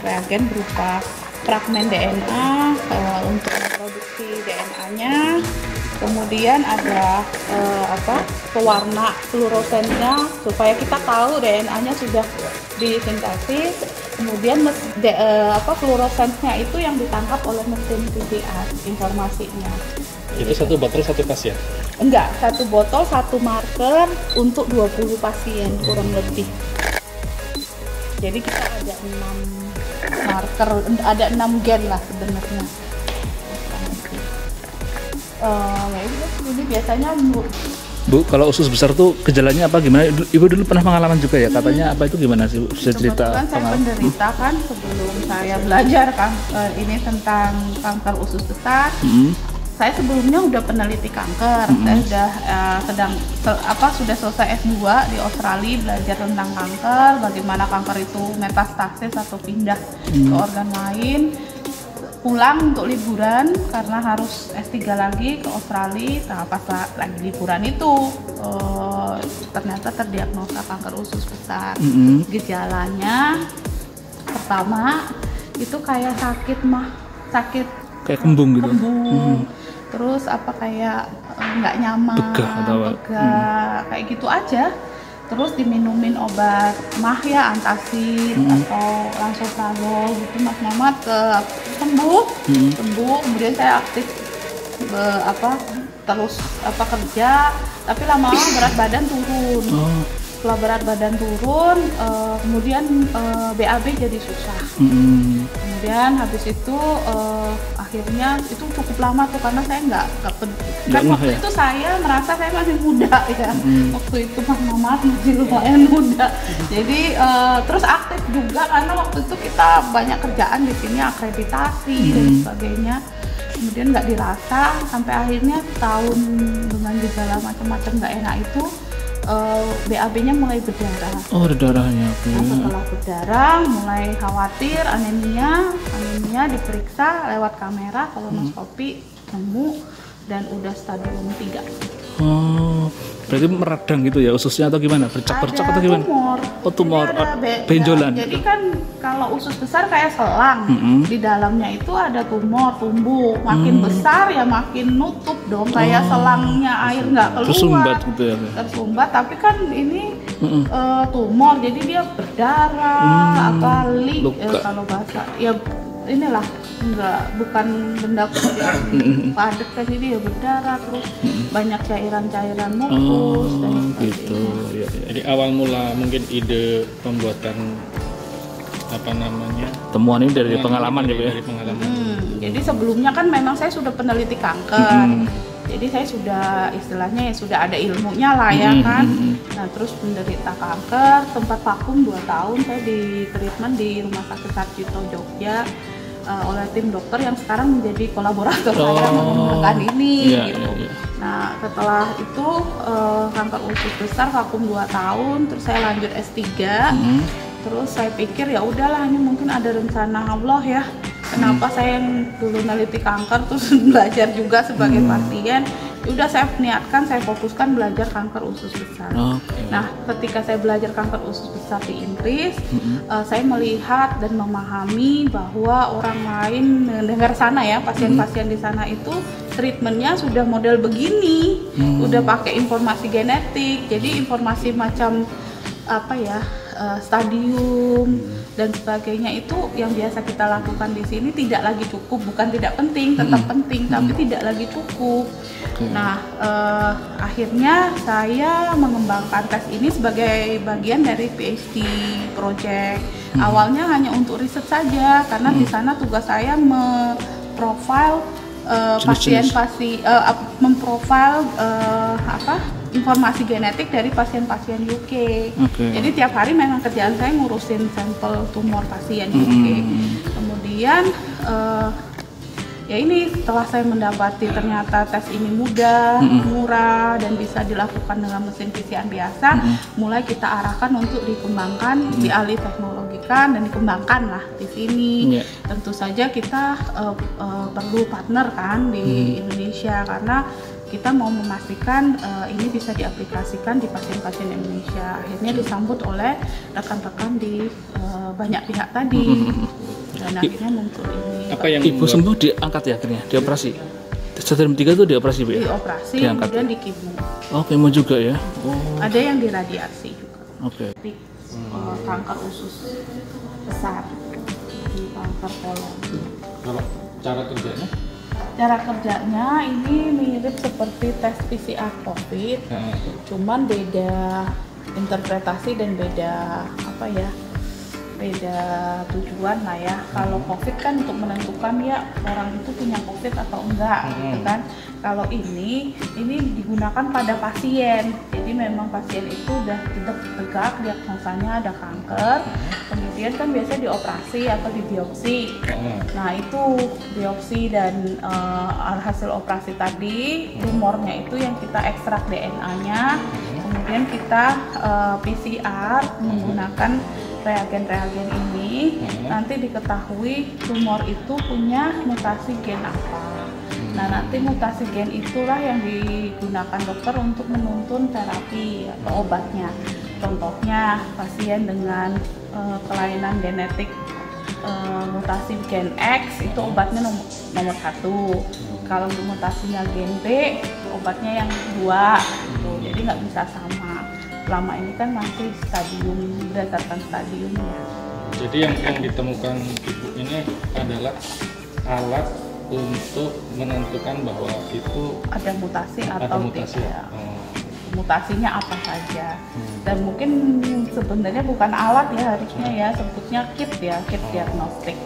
reagen berupa fragmen DNA untuk memproduksi DNA-nya. Kemudian ada pewarna fluoresennya supaya kita tahu DNA-nya sudah disintesis. Kemudian fluoresensnya itu yang ditangkap oleh mesin PCR informasinya. Itu satu botol satu pasien? Enggak, satu botol satu marker untuk 20 pasien kurang lebih. Jadi kita ada 6 marker, ada 6 gen lah sebenarnya. Ini biasanya Bu, kalau usus besar tuh gejalanya apa gimana? Ibu dulu pernah pengalaman juga ya, katanya apa itu gimana sih? Bisa cerita? Kebetulan saya penderita kan sebelum saya belajar ini tentang kanker usus besar. Saya sebelumnya udah peneliti kanker. Saya sudah selesai S2 di Australia belajar tentang kanker, bagaimana kanker itu metastasis atau pindah ke organ lain. Pulang untuk liburan karena harus S3 lagi ke Australia. Nah, pas lagi liburan itu ternyata terdiagnosa kanker usus besar. Gejalanya pertama itu kayak sakit kayak kembung gitu. Terus kayak nggak nyaman, begah, kayak gitu aja. Terus diminumin obat mah ya, antacid atau lansoprazol gitu, Mas Mamat sembuh. Kemudian saya aktif terus kerja, tapi lama-lama berat badan turun. Setelah berat badan turun, kemudian BAB jadi susah. Kemudian habis itu akhirnya itu cukup lama tuh karena saya nggak waktu itu saya merasa saya masih muda ya. Waktu itu Mas Mamat masih lumayan muda. Jadi terus aktif juga karena waktu itu kita banyak kerjaan di sini, akreditasi dan sebagainya. Kemudian nggak dirasa sampai akhirnya tahun dengan gejala macam-macam nggak enak itu. BAB-nya mulai berdarah. Oh, ada darahnya. Nah, setelah berdarah, mulai khawatir, anemia diperiksa lewat kamera, kolonoskopi, nemu dan udah stadium 3. Oh, berarti meradang gitu ya ususnya atau gimana? Bercak-bercak atau gimana? Tumor. Oh, tumor. Benjolan. Jadi kan kalau usus besar kayak selang, di dalamnya itu ada tumor tumbuh. Makin besar ya makin nutup dong, kayak selangnya air nggak keluar. Tersumbat gitu ya? Tersumbat, tapi kan ini tumor, jadi dia berdarah, leak, kalau bahasa ya inilah, bukan benda padat kan, jadi ya berdarah, terus banyak cairan-cairan mukus dan gitu. Ya. Jadi awal mula mungkin ide pembuatan temuan ini dari pengalaman ya, Bu ya? Dari pengalaman. Jadi sebelumnya kan memang saya sudah peneliti kanker. Jadi saya sudah istilahnya ya sudah ada ilmunya lah ya kan. Nah, terus menderita kanker, sempat vakum 2 tahun saya di treatment di Rumah Sakit Sarjito Jogja oleh tim dokter yang sekarang menjadi kolaborator saya mengembangkan ini gitu. Nah, setelah itu kanker usus besar vakum 2 tahun, terus saya lanjut S3. Terus saya pikir ya udahlah, ini mungkin ada rencana Allah ya. Kenapa saya yang dulu neliti kanker terus belajar juga sebagai pasien, udah saya niatkan, saya fokuskan belajar kanker usus besar. Nah, ketika saya belajar kanker usus besar di Inggris, saya melihat dan memahami bahwa orang lain mendengar sana ya, pasien-pasien di sana itu treatmentnya sudah model begini, udah pakai informasi genetik, jadi informasi macam stadium dan sebagainya itu yang biasa kita lakukan di sini tidak lagi cukup, bukan tidak penting, tetap penting, tapi tidak lagi cukup. Nah, akhirnya saya mengembangkan tes ini sebagai bagian dari PhD project. Awalnya hanya untuk riset saja, karena di sana tugas saya memprofil informasi genetik dari pasien-pasien UK. Jadi tiap hari memang kerjaan saya ngurusin sampel tumor pasien UK. Kemudian ya ini setelah saya mendapati ternyata tes ini mudah, murah dan bisa dilakukan dengan mesin PCR biasa, mulai kita arahkan untuk dikembangkan, dialih teknologikan dan dikembangkan lah di sini. Tentu saja kita perlu partner kan di Indonesia, karena kita mau memastikan ini bisa diaplikasikan di pasien-pasien Indonesia. Akhirnya disambut oleh rekan-rekan di banyak pihak tadi, dan akhirnya muncul ini. Apa yang Ibu sembuh diangkat ya akhirnya, dioperasi. Stadium 3 itu dioperasi Bu ya? Dioperasi, Diangkat. kemudian di kemo. Oh, kemo juga ya. Oh, Ada yang diradiasi juga. oke. Di kanker usus besar, di kanker kolon. kalau cara kerjanya? Cara kerjanya ini mirip seperti tes PCR COVID, Nah, cuman beda interpretasi dan beda apa ya, beda tujuan lah ya. Kalau COVID kan untuk menentukan ya orang itu punya COVID atau enggak, gitu kan. Kalau ini digunakan pada pasien, jadi memang pasien itu udah tegak diagnosanya ada kanker, kemudian kan biasanya dioperasi atau dibiopsi. Nah itu biopsi dan hasil operasi tadi, tumornya itu yang kita ekstrak DNA-nya, kemudian kita PCR menggunakan reagen-reagen ini, nanti diketahui tumor itu punya mutasi gen apa. Nah nanti mutasi gen itulah yang digunakan dokter untuk menuntun terapi atau obatnya. Contohnya pasien dengan kelainan genetik mutasi gen X itu obatnya nomor 1. Kalau mutasinya gen B obatnya yang 2 gitu. Jadi nggak bisa sama. Selama ini kan masih stadium, berdasarkan stadium ya. jadi yang ditemukan ibu ini adalah alat untuk menentukan bahwa itu Ada mutasi ada atau mutasi. tidak. Mutasinya apa saja. Dan mungkin sebenarnya bukan alat ya, harusnya ya sebutnya kit ya, kit diagnostik.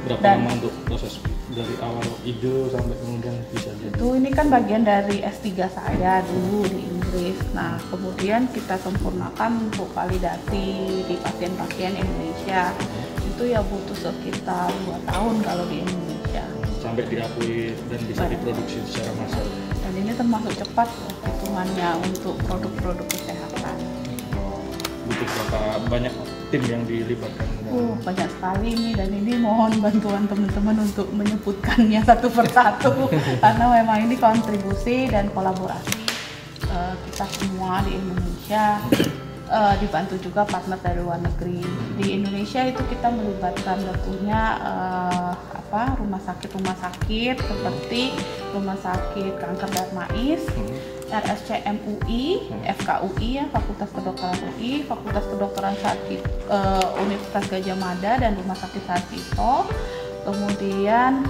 Berapa Dan- lama untuk proses dari awal ide sampai kemudian bisa jadi? Itu ini kan bagian dari S3 saya dulu di Inggris. Nah, kemudian kita sempurnakan untuk validasi di pasien-pasien Indonesia. Itu ya butuh sekitar 2 tahun kalau di Indonesia. Sampai diakui dan bisa diproduksi secara massal. Dan ini termasuk cepat hitungannya untuk produk-produk kesehatan. Butuh berapa banyak tim yang dilibatkan? Banyak sekali ini, dan ini mohon bantuan teman-teman untuk menyebutkannya satu persatu karena memang ini kontribusi dan kolaborasi kita semua di Indonesia, dibantu juga partner dari luar negeri. Di Indonesia itu kita melibatkan tentunya rumah sakit seperti Rumah Sakit Kanker Darmais, RSCM UI, FKUI ya, Fakultas Kedokteran UI, Fakultas Kedokteran Universitas Gadjah Mada dan Rumah Sakit Sarjito, kemudian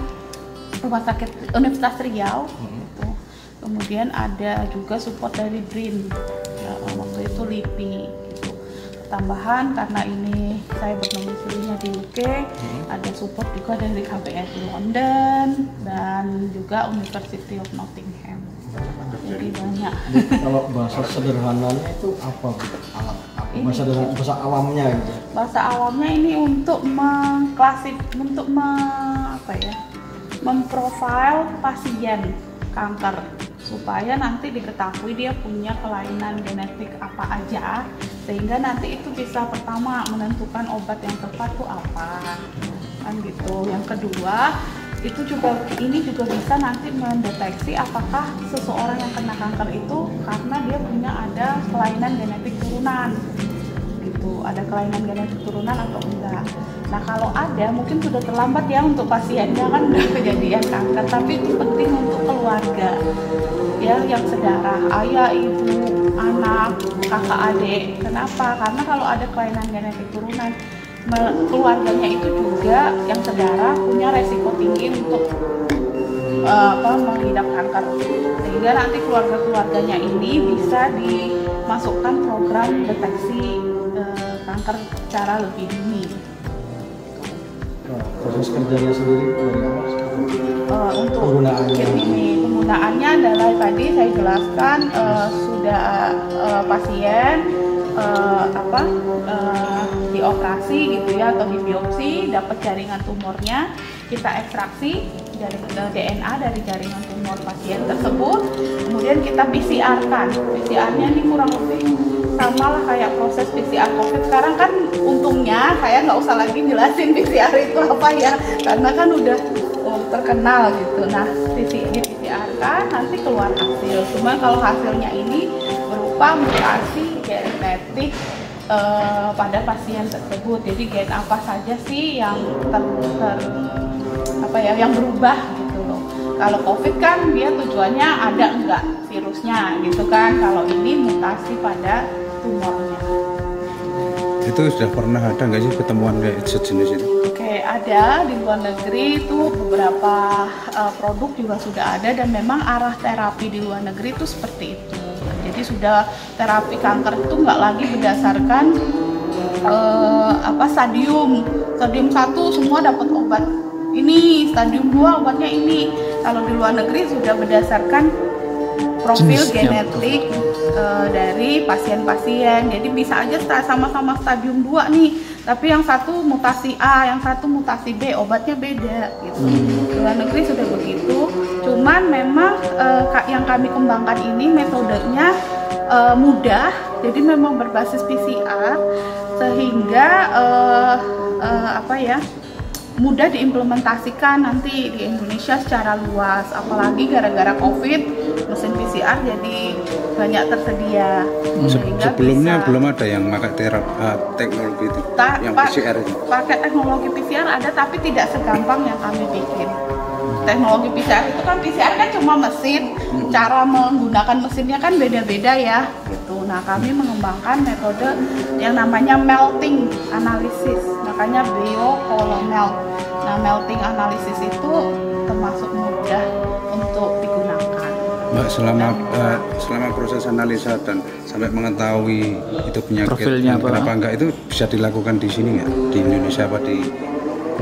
Rumah Sakit Universitas Riau, gitu. Kemudian ada juga support dari BRIN, ya, waktu itu LIPI. Gitu. Tambahan karena ini saya berdomisilinya di UK, ada support juga dari KBRI London dan juga University of Nottingham. Jadi banyak. Kalau bahasa sederhananya itu apa Bu? Alat apa? Bahasa awamnya gitu. Bahasa awamnya ini untuk memprofil pasien kanker supaya nanti diketahui dia punya kelainan genetik apa aja, sehingga nanti itu bisa pertama menentukan obat yang tepat tuh apa, kan gitu. Yang kedua itu juga bisa nanti mendeteksi apakah seseorang yang kena kanker itu karena dia punya ada kelainan genetik turunan gitu, ada kelainan genetik turunan atau enggak. Nah kalau ada mungkin sudah terlambat ya untuk pasiennya, kan udah kejadian kanker, tapi itu penting untuk keluarga ya, yang sedarah, ayah, ibu, anak, kakak, adik. Kenapa? Karena kalau ada kelainan genetik turunan, keluarganya itu juga yang sedarah punya resiko tinggi untuk mengidap kanker, sehingga nanti keluarganya ini bisa dimasukkan program deteksi kanker secara lebih dini. Nah, proses kerjanya sendiri dari awal Untuk penggunaannya. kit ini, penggunaannya adalah tadi saya jelaskan, sudah pasien dioperasi gitu ya, atau dibiopsi, dapat jaringan tumornya, kita ekstraksi dari DNA dari jaringan tumor pasien tersebut, kemudian kita PCR-kan. PCR-nya ini kurang lebih sama lah kayak proses PCR COVID. Sekarang kan untungnya saya nggak usah lagi jelasin PCR itu apa ya, karena kan udah terkenal gitu. Nah, di PCR PCR kan nanti keluar hasil. Cuma kalau hasilnya ini berupa mutasi genetik pada pasien tersebut. Jadi gen apa saja sih yang yang berubah gitu loh. Kalau COVID kan dia tujuannya ada enggak virusnya gitu kan. Kalau ini mutasi pada tumornya. Itu sudah pernah ada nggak sih ketemuan kayak sejenis itu? Oke, ada di luar negeri itu beberapa produk juga sudah ada dan memang arah terapi di luar negeri itu seperti itu. Jadi sudah terapi kanker itu nggak lagi berdasarkan stadium 1 semua dapat obat ini, stadium 2 obatnya ini. Kalau di luar negeri sudah berdasarkan profil genetik dari pasien-pasien. Jadi bisa aja sama-sama stadium 2 nih, tapi yang satu mutasi A, yang satu mutasi B, obatnya beda gitu. Di luar negeri sudah begitu. Cuman memang yang kami kembangkan ini metodenya mudah, jadi memang berbasis PCR sehingga mudah diimplementasikan nanti di Indonesia secara luas. Apalagi gara-gara COVID, mesin PCR jadi banyak tersedia. Sebelumnya belum ada yang pakai teknologi itu, yang PCR itu. Pakai teknologi PCR ada, tapi tidak segampang yang kami bikin. Teknologi PCR itu kan PCR kan cuma mesin, cara menggunakan mesinnya kan beda-beda ya gitu. Nah, kami mengembangkan metode yang namanya melting analysis, makanya biocolomel. Nah, melting analysis itu termasuk mudah untuk digunakan. Mbak, selama proses analisa dan sampai mengetahui itu penyakit profilnya kenapa enggak, itu bisa dilakukan di sini nggak, di Indonesia apa di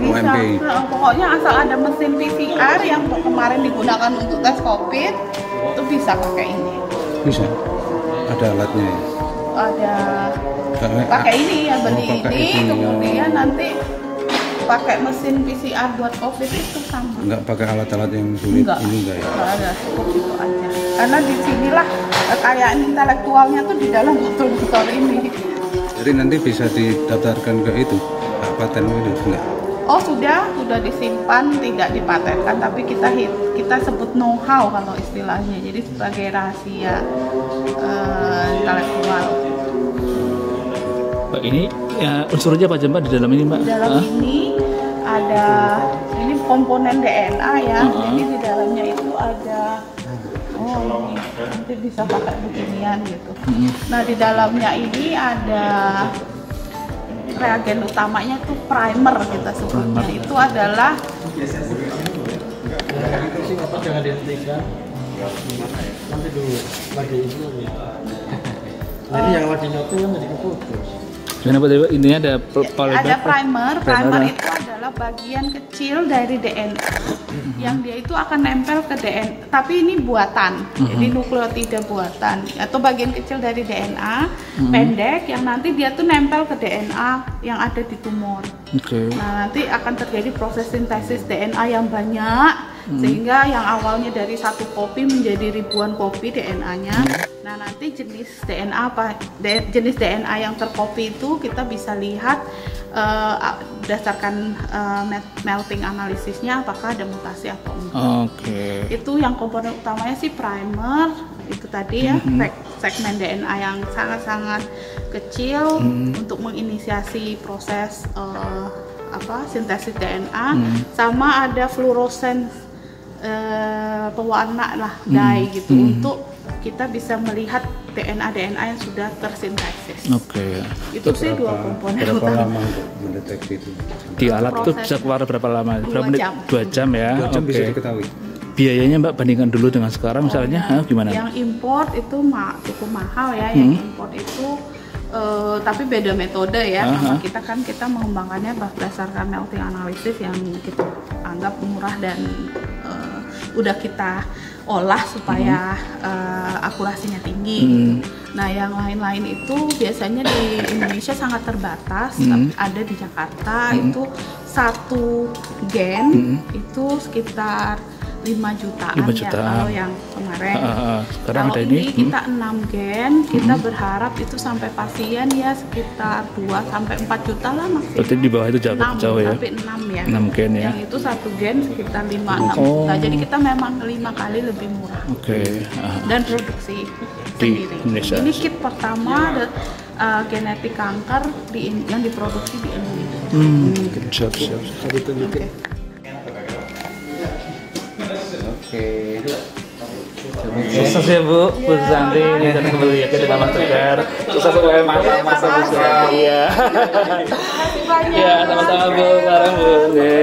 Bisa, pokoknya asal ada mesin PCR yang kemarin digunakan untuk tes COVID, itu bisa pakai ini. Bisa, ada alatnya ya? Ada, pakai ini ya, beli ini, kemudian nanti pakai mesin PCR buat COVID itu sama. Enggak pakai alat-alat yang sulit ini enggak ya? Enggak ada, cukup itu aja. Karena disinilah kekayaan intelektualnya tuh di dalam botol-botol ini. Jadi nanti bisa didaftarkan ke itu, paten itu enggak? Oh sudah disimpan, tidak dipatenkan, tapi kita sebut know-how kalau istilahnya, jadi sebagai rahasia intelektual. Mbak, ini ya, unsurnya apa aja Mbak di dalam ini Mbak? Di dalam ini ada komponen DNA ya, jadi di dalamnya itu ada nanti bisa pakai beginian gitu. Nah, di dalamnya ini ada reagen utamanya itu primer kita sebutnya. Itu adalah jangan dihentikan. Nanti dulu lagi itu. Jadi yang lagi nyatu kan jadi keputus. Ini ada primer. Primer itu adalah bagian kecil dari DNA yang dia itu akan nempel ke DNA. Tapi ini buatan, jadi nukleotida buatan atau bagian kecil dari DNA pendek yang nanti dia tuh nempel ke DNA yang ada di tumor. Nah, nanti akan terjadi proses sintesis DNA yang banyak sehingga yang awalnya dari 1 kopi menjadi ribuan kopi DNA-nya. Nah, nanti jenis DNA yang terkopi itu kita bisa lihat berdasarkan melting analisisnya apakah ada mutasi atau enggak. Itu yang komponen utamanya sih primer itu tadi ya, segmen DNA yang sangat-sangat kecil untuk menginisiasi proses sintesis DNA, sama ada fluorescens pewarna lah dye gitu untuk kita bisa melihat DNA yang sudah tersintesis. Itu sih 2 komponen berapa utama. lama untuk mendeteksi itu? Di alat itu bisa keluar berapa lama? 2 jam. 2 jam ya. 2 jam bisa diketahui. Biayanya Mbak bandingkan dulu dengan sekarang misalnya gimana? Yang import itu cukup mahal ya, yang import itu tapi beda metode ya. Sama kita mengembangkannya berdasarkan melting analysis yang kita anggap murah dan udah kita olah supaya akurasinya tinggi gitu. Nah, yang lain-lain itu biasanya di Indonesia sangat terbatas, tapi ada di Jakarta itu 1 gen itu sekitar 5 jutaan ya kalau yang kemarin. Kalau ini kita 6 gen, kita berharap itu sampai pasien ya sekitar 2 sampai 4 juta lah maksimal. Berarti di bawah itu jauh ya? Sampai 6 ya. 6 gen ya. Yang itu satu gen sekitar 5-6 juta. Jadi kita memang 5 kali lebih murah. Oke. Dan produksi Di sendiri. Indonesia. Ini kit pertama genetik kanker yang diproduksi di Indonesia. Siap, siap. Saya ditunjukin. Oke. Sukses ya Bu Santi ini dan kembali ya ke Mama Tegar. Sukses supaya masa bisa. Iya. Terima kasih banyak. Iya, sama-sama Bu. Sekarang Bu. Oke.